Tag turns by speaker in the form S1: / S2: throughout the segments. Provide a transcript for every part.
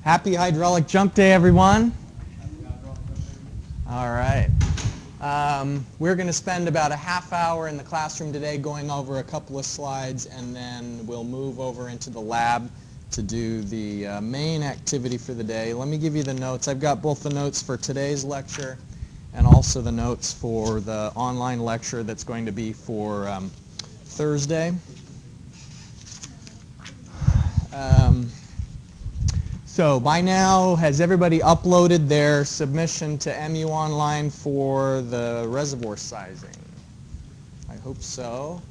S1: Happy hydraulic jump day, everyone. All right. We're going to spend about a half hour in the classroom today going over a couple of slides, and then we'll move over into the lab to do the main activity for the day. Let me give you the notes. I've got both the notes for today's lecture and also the notes for the online lecture that's going to be for Thursday. So by now, has everybody uploaded their submission to MU Online for the reservoir sizing? I hope so.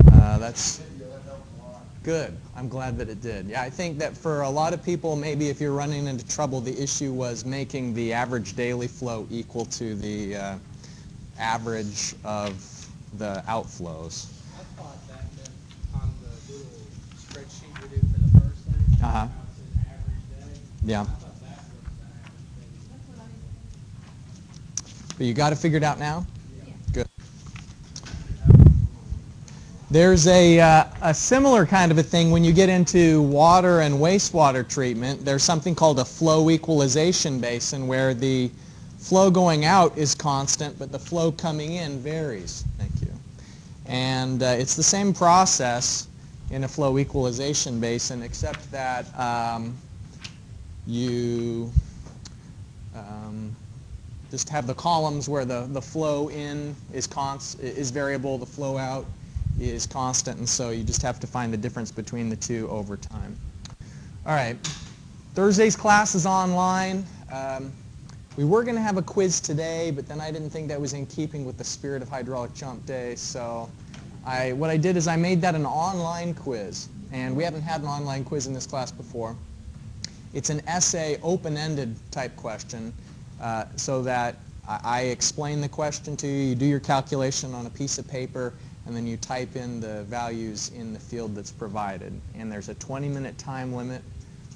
S1: That's good. I'm glad that it did. Yeah, I think that for a lot of people, maybe if you're running into trouble, the issue was making the average daily flow equal to the average of the outflows.
S2: I thought that meant on the little spreadsheet we did for the first thing.
S1: Uh-huh. Yeah. But you got it figured out now?
S2: Yeah.
S1: Good. There's a similar kind of a thing when you get into water and wastewater treatment. There's something called a flow equalization basin where the flow going out is constant, but the flow coming in varies. Thank you. And it's the same process in a flow equalization basin, except that you just have the columns where the flow in is variable, the flow out is constant, and so you just have to find the difference between the two over time. All right, Thursday's class is online. We were going to have a quiz today, but then I didn't think that was in keeping with the spirit of hydraulic jump day, so what I did is I made that an online quiz, and we haven't had an online quiz in this class before. It's an essay, open-ended type question, so that I explain the question to you, you do your calculation on a piece of paper, and then you type in the values in the field that's provided. And there's a 20-minute time limit.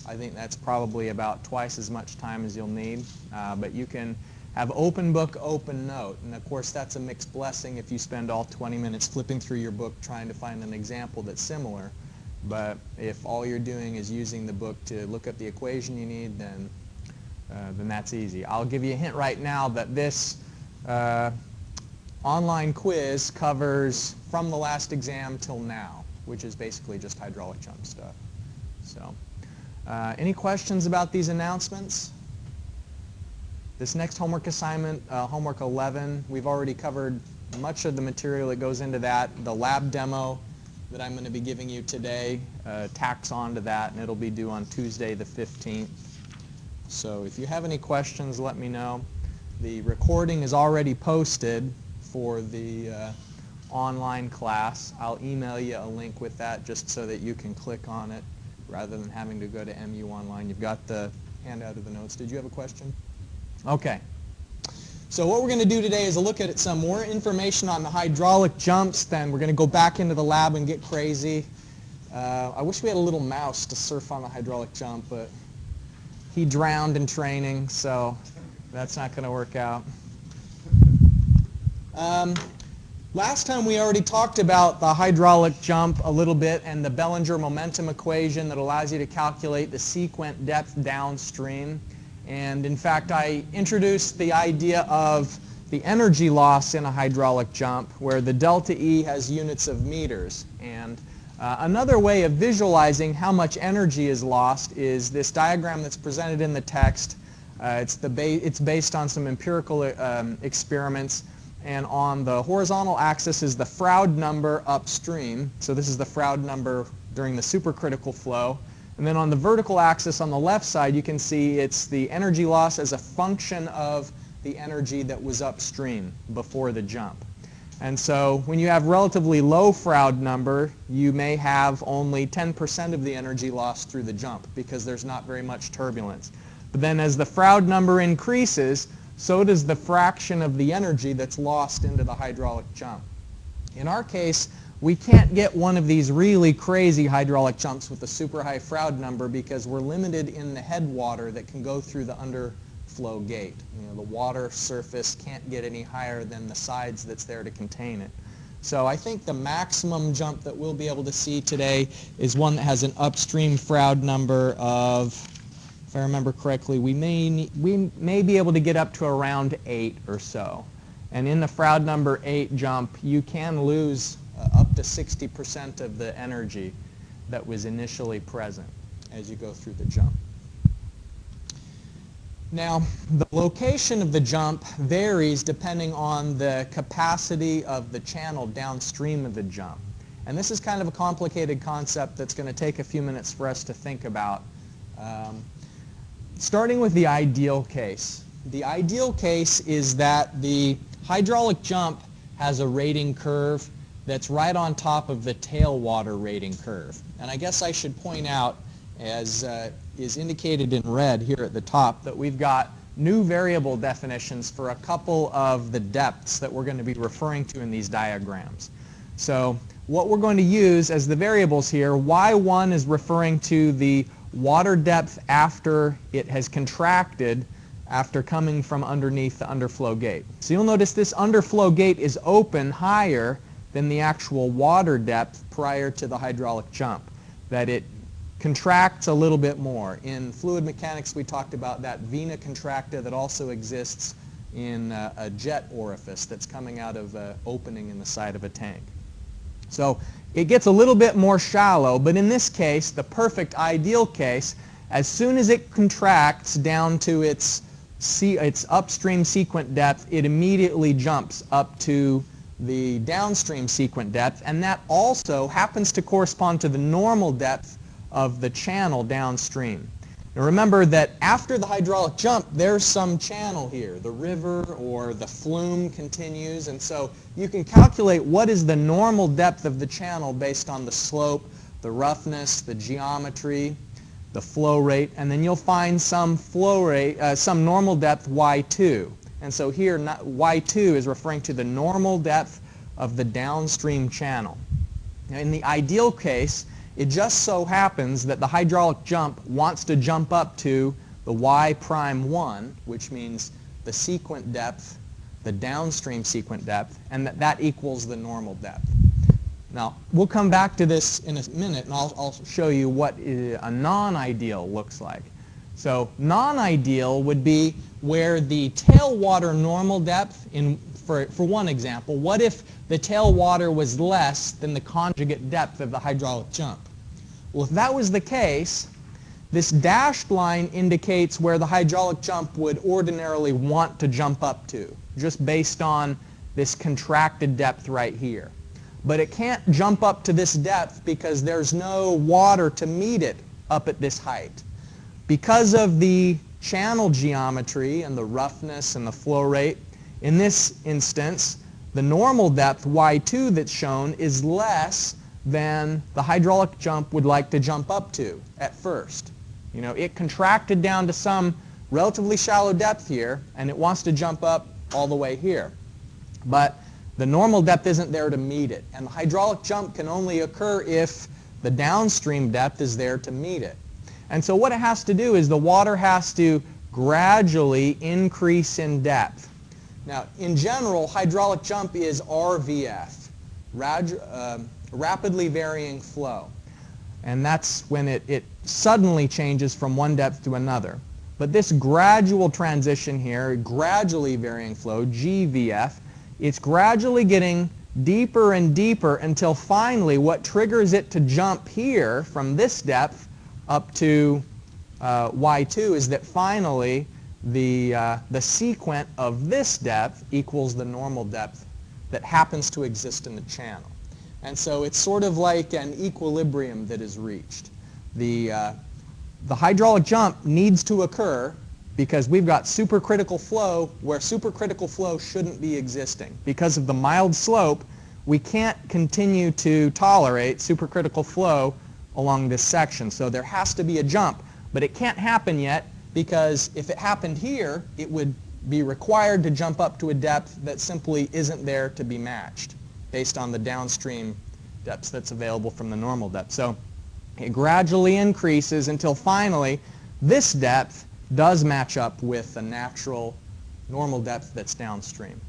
S1: I think that's probably about twice as much time as you'll need. But you can have open book, open note. And of course, that's a mixed blessing if you spend all 20 minutes flipping through your book trying to find an example that's similar. But if all you're doing is using the book to look up the equation you need, then that's easy. I'll give you a hint right now that this online quiz covers from the last exam till now, which is basically just hydraulic jump stuff. So, any questions about these announcements? This next homework assignment, homework 11, we've already covered much of the material that goes into that. The lab demo that I'm going to be giving you today tacks on to that, and it'll be due on Tuesday the 15th. So if you have any questions, let me know. The recording is already posted for the online class. I'll email you a link with that just so that you can click on it rather than having to go to MU Online. You've got the handout of the notes. Did you have a question? Okay. So what we're going to do today is look at some more information on the hydraulic jumps. Then we're going to go back into the lab and get crazy. I wish we had a little mouse to surf on the hydraulic jump, but he drowned in training, so that's not going to work out. Last time we already talked about the hydraulic jump a little bit and the Bellinger momentum equation that allows you to calculate the sequent depth downstream. And in fact, I introduced the idea of the energy loss in a hydraulic jump, where the delta E has units of meters. And another way of visualizing how much energy is lost is this diagram that's presented in the text. It's based on some empirical experiments. And on the horizontal axis is the Froude number upstream. So this is the Froude number during the supercritical flow. And then on the vertical axis on the left side, you can see it's the energy loss as a function of the energy that was upstream before the jump. And so when you have relatively low Froude number, you may have only 10% of the energy lost through the jump because there's not very much turbulence. But then as the Froude number increases, so does the fraction of the energy that's lost into the hydraulic jump. In our case, we can't get one of these really crazy hydraulic jumps with a super high Froude number because we're limited in the headwater that can go through the underflow gate. You know, the water surface can't get any higher than the sides that's there to contain it. So I think the maximum jump that we'll be able to see today is one that has an upstream Froude number of if I remember correctly, we may be able to get up to around 8 or so. And in the Froude number 8 jump, you can lose up to 60% of the energy that was initially present as you go through the jump. Now, the location of the jump varies depending on the capacity of the channel downstream of the jump. And this is kind of a complicated concept that's going to take a few minutes for us to think about. Starting with the ideal case. The ideal case is that the hydraulic jump has a rating curve that's right on top of the tailwater rating curve. And I guess I should point out, as is indicated in red here at the top, that we've got new variable definitions for a couple of the depths that we're going to be referring to in these diagrams. So what we're going to use as the variables here, y1 is referring to the water depth after it has contracted after coming from underneath the underflow gate. So you'll notice this underflow gate is open higher than the actual water depth prior to the hydraulic jump, that it contracts a little bit more. In fluid mechanics, we talked about that vena contracta that also exists in a jet orifice that's coming out of an opening in the side of a tank. So it gets a little bit more shallow, but in this case, the perfect ideal case, as soon as it contracts down to its upstream sequent depth, it immediately jumps up to the downstream sequent depth, and that also happens to correspond to the normal depth of the channel downstream. Now remember that after the hydraulic jump, there's some channel here. The river or the flume continues, and so you can calculate what is the normal depth of the channel based on the slope, the roughness, the geometry, the flow rate, and then you'll find some flow rate, some normal depth y2. And so here y2 is referring to the normal depth of the downstream channel. Now, in the ideal case, it just so happens that the hydraulic jump wants to jump up to the y prime 1, which means the sequent depth, the downstream sequent depth, and that equals the normal depth. Now, we'll come back to this in a minute, and I'll show you what a non-ideal looks like. So non-ideal would be where the tailwater normal depth, for one example, what if the tailwater was less than the conjugate depth of the hydraulic jump? Well, if that was the case, this dashed line indicates where the hydraulic jump would ordinarily want to jump up to, just based on this contracted depth right here. But it can't jump up to this depth because there's no water to meet it up at this height. Because of the channel geometry and the roughness and the flow rate, in this instance, the normal depth, y2, that's shown is less than the hydraulic jump would like to jump up to at first. You know, it contracted down to some relatively shallow depth here, and it wants to jump up all the way here. But the normal depth isn't there to meet it, and the hydraulic jump can only occur if the downstream depth is there to meet it. And so what it has to do is the water has to gradually increase in depth. Now, in general, hydraulic jump is RVF, rapidly varying flow. And that's when it suddenly changes from one depth to another. But this gradual transition here, gradually varying flow, GVF, it's gradually getting deeper and deeper until finally what triggers it to jump here from this depth up to y2 is that finally the sequent of this depth equals the normal depth that happens to exist in the channel. And so it's sort of like an equilibrium that is reached. The hydraulic jump needs to occur because we've got supercritical flow where supercritical flow shouldn't be existing. Because of the mild slope, we can't continue to tolerate supercritical flow along this section. So there has to be a jump, but it can't happen yet because if it happened here, it would be required to jump up to a depth that simply isn't there to be matched based on the downstream depths that's available from the normal depth. So it gradually increases until finally this depth does match up with the natural normal depth that's downstream.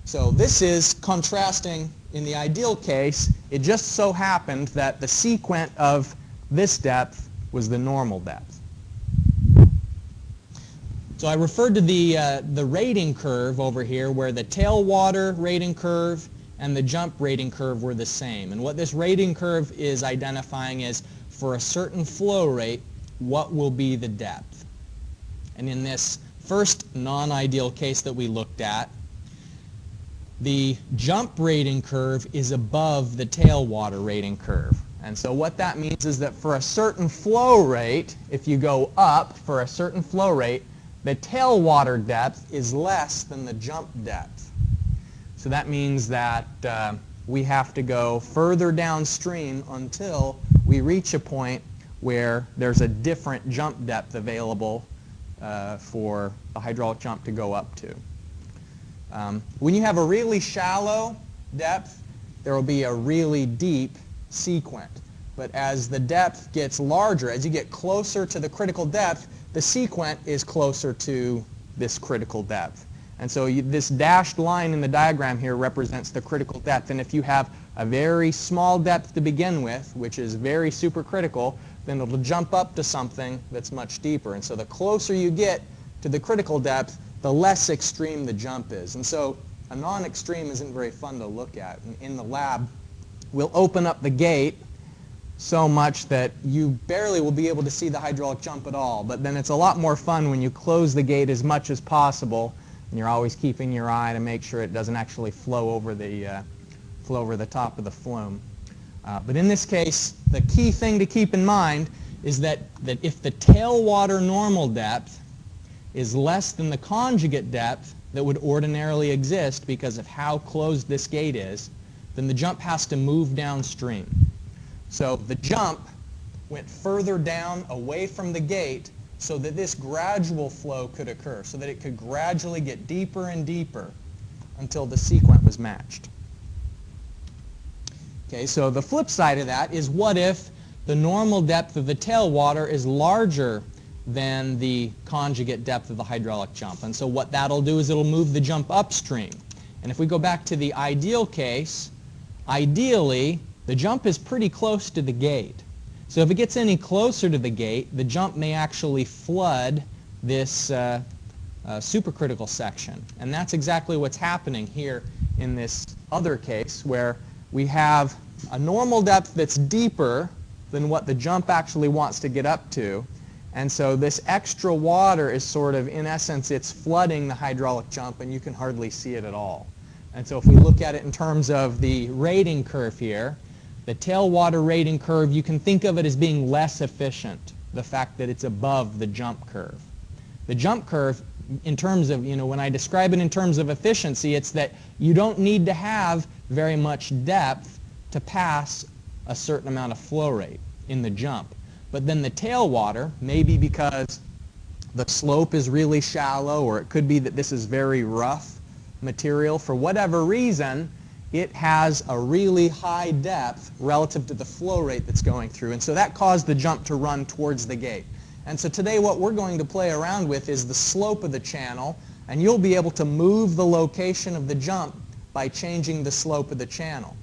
S1: So this is contrasting in the ideal case. It just so happened that the sequent of this depth was the normal depth. So I referred to the rating curve over here where the tailwater rating curve and the jump rating curve were the same. And what this rating curve is identifying is for a certain flow rate, what will be the depth. And in this first non-ideal case that we looked at, the jump rating curve is above the tailwater rating curve. And so what that means is that for a certain flow rate, if you go up for a certain flow rate, the tailwater depth is less than the jump depth. So that means that we have to go further downstream until we reach a point where there's a different jump depth available for the hydraulic jump to go up to. When you have a really shallow depth, there will be a really deep sequent. But as the depth gets larger, as you get closer to the critical depth, the sequent is closer to this critical depth. And so this dashed line in the diagram here represents the critical depth. And if you have a very small depth to begin with, which is very supercritical, then it'll jump up to something that's much deeper. And so the closer you get to the critical depth, the less extreme the jump is. And so a non-extreme isn't very fun to look at. In the lab, we'll open up the gate so much that you barely will be able to see the hydraulic jump at all. But then it's a lot more fun when you close the gate as much as possible, and you're always keeping your eye to make sure it doesn't actually flow over the top of the flume. But in this case, the key thing to keep in mind is that if the tailwater normal depth is less than the conjugate depth that would ordinarily exist because of how closed this gate is, then the jump has to move downstream. So the jump went further down away from the gate so that this gradual flow could occur, so that it could gradually get deeper and deeper until the sequent was matched. Okay, so the flip side of that is, what if the normal depth of the tailwater is larger than the conjugate depth of the hydraulic jump? And so what that'll do is it'll move the jump upstream. And if we go back to the ideal case, ideally the jump is pretty close to the gate. So if it gets any closer to the gate, the jump may actually flood this supercritical section. And that's exactly what's happening here in this other case, where we have a normal depth that's deeper than what the jump actually wants to get up to. And so this extra water is sort of, in essence, it's flooding the hydraulic jump, and you can hardly see it at all. And so if we look at it in terms of the rating curve here, the tailwater rating curve, you can think of it as being less efficient, the fact that it's above the jump curve. The jump curve, in terms of, when I describe it in terms of efficiency, it's that you don't need to have very much depth to pass a certain amount of flow rate in the jump. But then the tailwater, maybe because the slope is really shallow, or it could be that this is very rough material, for whatever reason, it has a really high depth relative to the flow rate that's going through. And so that caused the jump to run towards the gate. And so today what we're going to play around with is the slope of the channel, and you'll be able to move the location of the jump by changing the slope of the channel.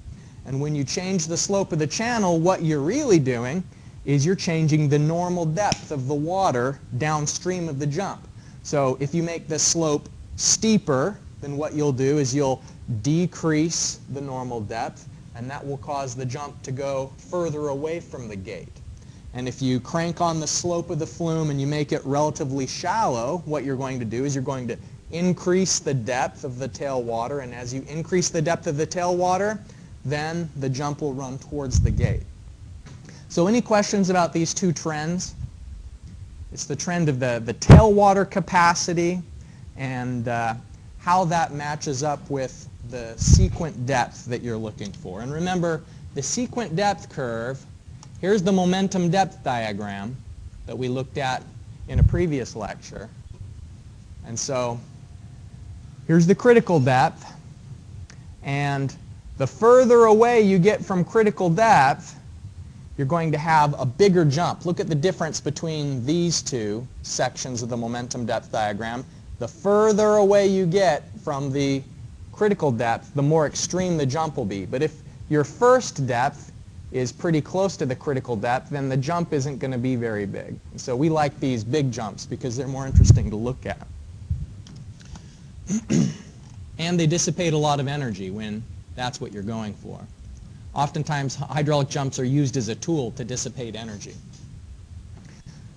S1: And when you change the slope of the channel, what you're really doing is you're changing the normal depth of the water downstream of the jump. So if you make the slope steeper, then what you'll do is you'll decrease the normal depth, and that will cause the jump to go further away from the gate. And if you crank on the slope of the flume and you make it relatively shallow, what you're going to do is you're going to increase the depth of the tailwater, and as you increase the depth of the tailwater, then the jump will run towards the gate. So any questions about these two trends? It's the trend of the tailwater capacity and how that matches up with the sequent depth that you're looking for. And remember, the sequent depth curve, here's the momentum depth diagram that we looked at in a previous lecture. And so here's the critical depth, and the further away you get from critical depth, you're going to have a bigger jump. Look at the difference between these two sections of the momentum depth diagram. The further away you get from the critical depth, the more extreme the jump will be. But if your first depth is pretty close to the critical depth, then the jump isn't going to be very big. So we like these big jumps because they're more interesting to look at. And they dissipate a lot of energy when that's what you're going for. Oftentimes, hydraulic jumps are used as a tool to dissipate energy.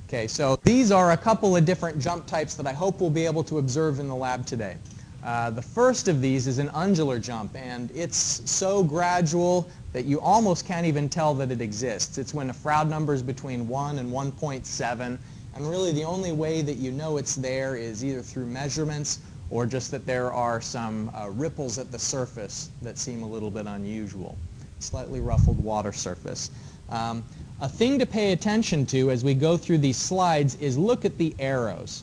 S1: Okay, so these are a couple of different jump types that I hope we'll be able to observe in the lab today. The first of these is an undulate jump, and it's so gradual that you almost can't even tell that it exists. It's when a Froude number is between 1 and 1.7, and really the only way that you know it's there is either through measurements or just that there are some ripples at the surface that seem a little bit unusual. Slightly ruffled water surface. A thing to pay attention to as we go through these slides is look at the arrows.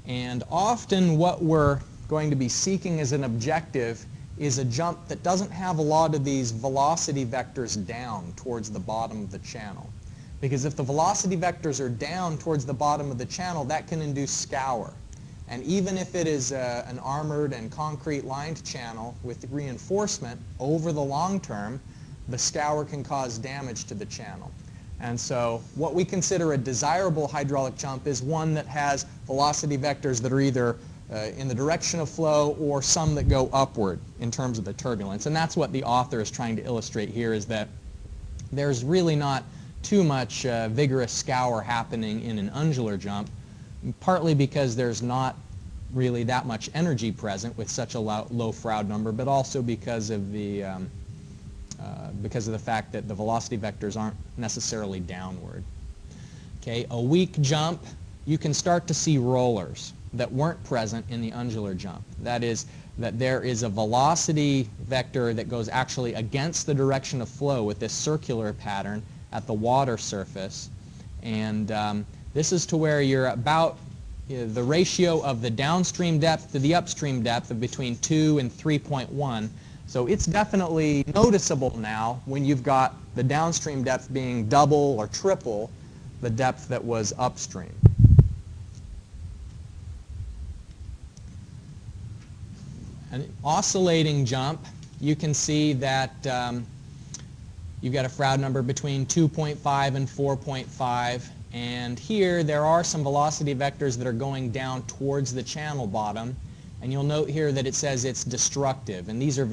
S1: And often what we're going to be seeking as an objective is a jump that doesn't have a lot of these velocity vectors down towards the bottom of the channel. Because if the velocity vectors are down towards the bottom of the channel, that can induce scour. And even if it is an armored and concrete lined channel with reinforcement, over the long term, the scour can cause damage to the channel. And so what we consider a desirable hydraulic jump is one that has velocity vectors that are either in the direction of flow or some that go upward in terms of the turbulence. And that's what the author is trying to illustrate here, is that there's really not too much vigorous scour happening in an undular jump, partly because there's not really that much energy present with such a low Froude number, but also because of the fact that the velocity vectors aren't necessarily downward. Okay, a weak jump, you can start to see rollers that weren't present in the undular jump. That is, that there is a velocity vector that goes actually against the direction of flow with this circular pattern at the water surface. And this is to where you're about the ratio of the downstream depth to the upstream depth of between 2 and 3.1. So it's definitely noticeable now when you've got the downstream depth being double or triple the depth that was upstream. An oscillating jump, you can see that you've got a Froude number between 2.5 and 4.5, and here there are some velocity vectors that are going down towards the channel bottom, and you'll note here that it says it's destructive, and these are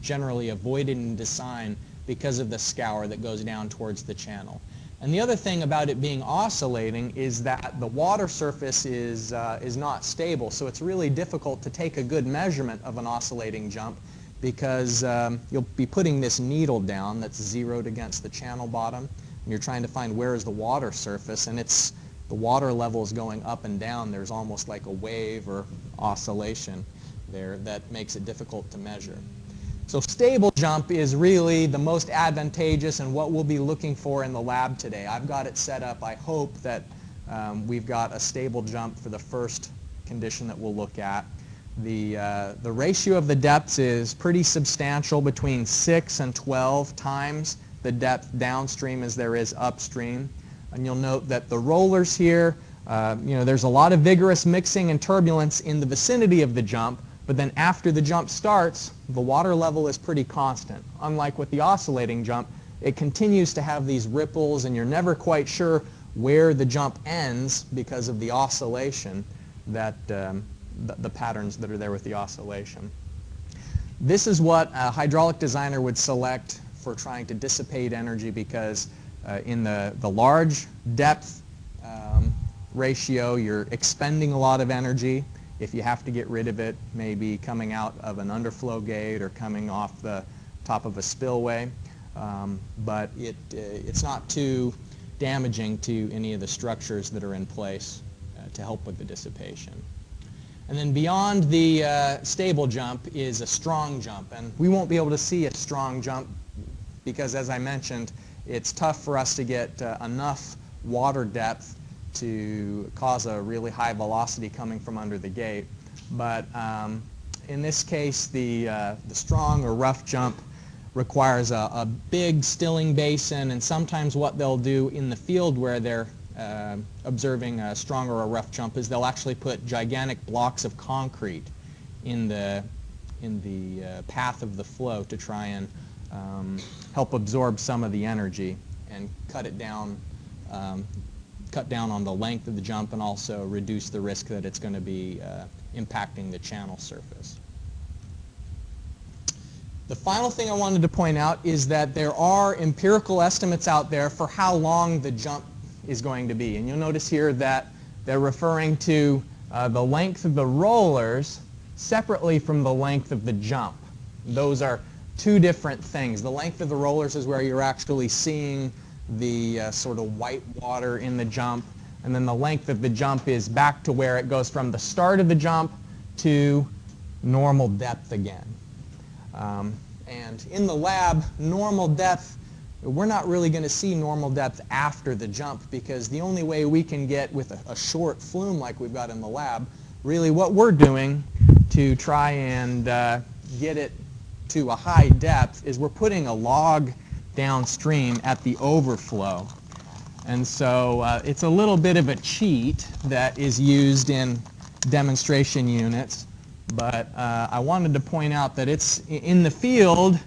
S1: generally avoided in design because of the scour that goes down towards the channel. And the other thing about it being oscillating is that the water surface is not stable, so it's really difficult to take a good measurement of an oscillating jump because you'll be putting this needle down that's zeroed against the channel bottom, and you're trying to find where is the water surface, and the water level is going up and down. There's almost like a wave or oscillation there that makes it difficult to measure. So stable jump is really the most advantageous and what we'll be looking for in the lab today. I've got it set up. I hope that we've got a stable jump for the first condition that we'll look at. The ratio of the depths is pretty substantial, between 6 and 12 times the depth downstream as there is upstream. And you'll note that the rollers here, there's a lot of vigorous mixing and turbulence in the vicinity of the jump, but then after the jump starts, the water level is pretty constant. Unlike with the oscillating jump, it continues to have these ripples, and you're never quite sure where the jump ends because of the oscillation, that the patterns that are there with the oscillation. This is what a hydraulic designer would select for trying to dissipate energy, because in the large depth ratio, you're expending a lot of energy. If you have to get rid of it, maybe coming out of an underflow gate or coming off the top of a spillway. But it's not too damaging to any of the structures that are in place to help with the dissipation. And then beyond the stable jump is a strong jump. And we won't be able to see a strong jump because, as I mentioned, it's tough for us to get enough water depth to cause a really high velocity coming from under the gate. But in this case, the strong or rough jump requires a big stilling basin, and sometimes what they'll do in the field where they're observing a strong or a rough jump is they'll actually put gigantic blocks of concrete in the path of the flow to try and help absorb some of the energy and cut down on the length of the jump and also reduce the risk that it's going to be impacting the channel surface. The final thing I wanted to point out is that there are empirical estimates out there for how long the jump is going to be. And you'll notice here that they're referring to the length of the rollers separately from the length of the jump. Those are two different things. The length of the rollers is where you're actually seeing the sort of white water in the jump, and then the length of the jump is back to where it goes from the start of the jump to normal depth again. And in the lab, normal depth, we're not really going to see normal depth after the jump, because the only way we can get with a short flume like we've got in the lab, really what we're doing to try and get it to a high depth is we're putting a log downstream at the overflow. And so it's a little bit of a cheat that is used in demonstration units, but I wanted to point out that it's in the field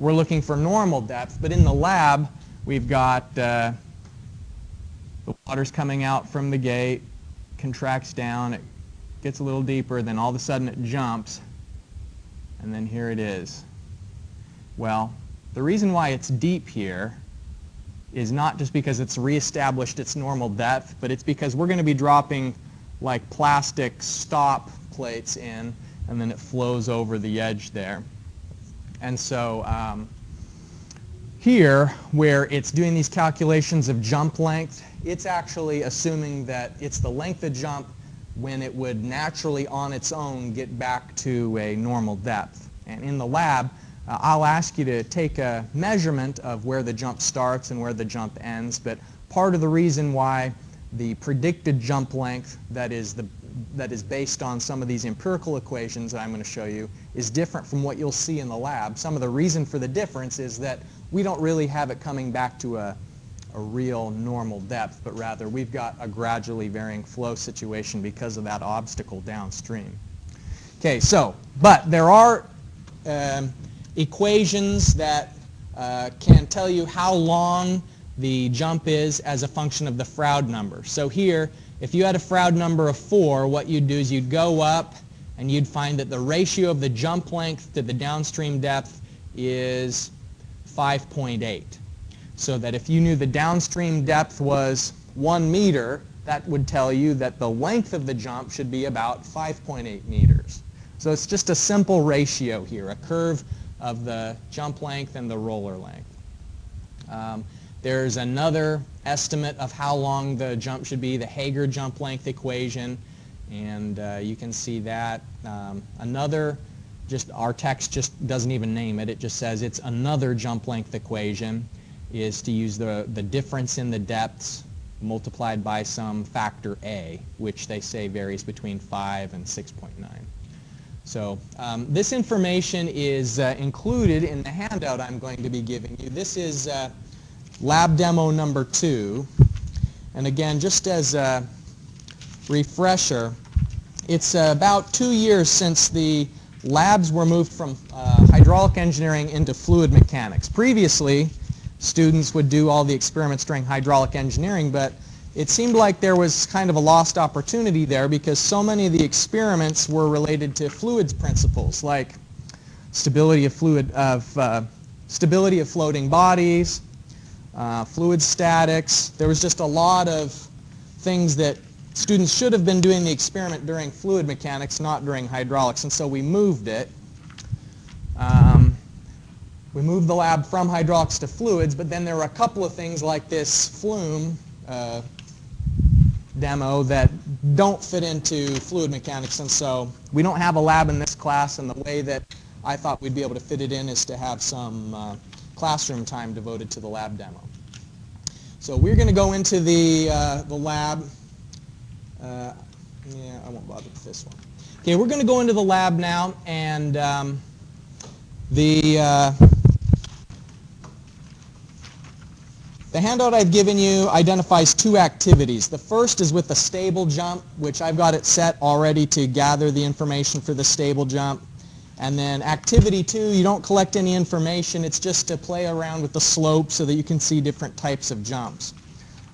S1: we're looking for normal depth, but in the lab we've got the water's coming out from the gate, contracts down, it gets a little deeper, then all of a sudden it jumps, and then here it is. Well, the reason why it's deep here is not just because it's reestablished its normal depth, but it's because we're going to be dropping like plastic stop plates in, and then it flows over the edge there. And so here, where it's doing these calculations of jump length, it's actually assuming that it's the length of jump when it would naturally on its own get back to a normal depth. And in the lab, I'll ask you to take a measurement of where the jump starts and where the jump ends, but part of the reason why the predicted jump length that is based on some of these empirical equations that I'm going to show you is different from what you'll see in the lab. Some of the reason for the difference is that we don't really have it coming back to a real normal depth, but rather we've got a gradually varying flow situation because of that obstacle downstream. Okay, so, but there are equations that can tell you how long the jump is as a function of the Froude number. So here, if you had a Froude number of 4, what you'd do is you'd go up and you'd find that the ratio of the jump length to the downstream depth is 5.8. So that if you knew the downstream depth was 1 meter, that would tell you that the length of the jump should be about 5.8 meters. So it's just a simple ratio here, a curve of the jump length and the roller length. There's another estimate of how long the jump should be, the Hager jump length equation, and you can see that. Our text just doesn't even name it, it just says it's another jump length equation, is to use the difference in the depths multiplied by some factor A, which they say varies between 5 and 6.9. So this information is included in the handout I'm going to be giving you. This is lab demo number 2. And again, just as a refresher, it's about 2 years since the labs were moved from hydraulic engineering into fluid mechanics. Previously, students would do all the experiments during hydraulic engineering, but it seemed like there was kind of a lost opportunity there because so many of the experiments were related to fluids principles, like stability of floating bodies, fluid statics. There was just a lot of things that students should have been doing the experiment during fluid mechanics, not during hydraulics, and so we moved it. We moved the lab from hydraulics to fluids, but then there were a couple of things like this flume demo that don't fit into fluid mechanics, and so we don't have a lab in this class, and the way that I thought we'd be able to fit it in is to have some classroom time devoted to the lab demo. So we're going to go into the lab. Yeah, I won't bother with this one. Okay, we're going to go into the lab now, and the handout I've given you identifies 2 activities. The first is with the stable jump, which I've got it set already to gather the information for the stable jump. And then activity 2, you don't collect any information. It's just to play around with the slope so that you can see different types of jumps.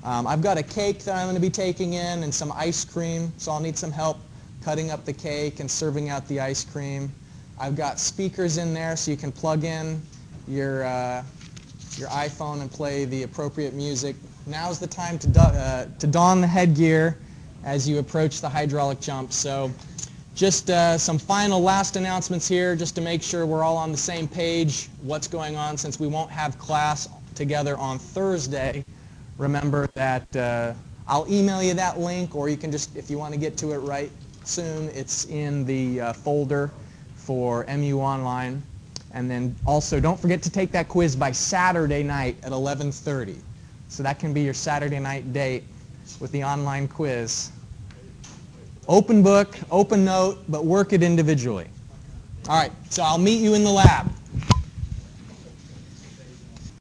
S1: I've got a cake that I'm going to be taking in and some ice cream, so I'll need some help cutting up the cake and serving out the ice cream. I've got speakers in there so you can plug in your iPhone and play the appropriate music. Now's the time to don the headgear as you approach the hydraulic jump. So just some final last announcements here just to make sure we're all on the same page what's going on since we won't have class together on Thursday. Remember that I'll email you that link, or you can just, if you want to get to it right soon, it's in the folder for MU Online. And then also don't forget to take that quiz by Saturday night at 11:30. So that can be your Saturday night date with the online quiz. Open book, open note, but work it individually. All right, so I'll meet you in the lab.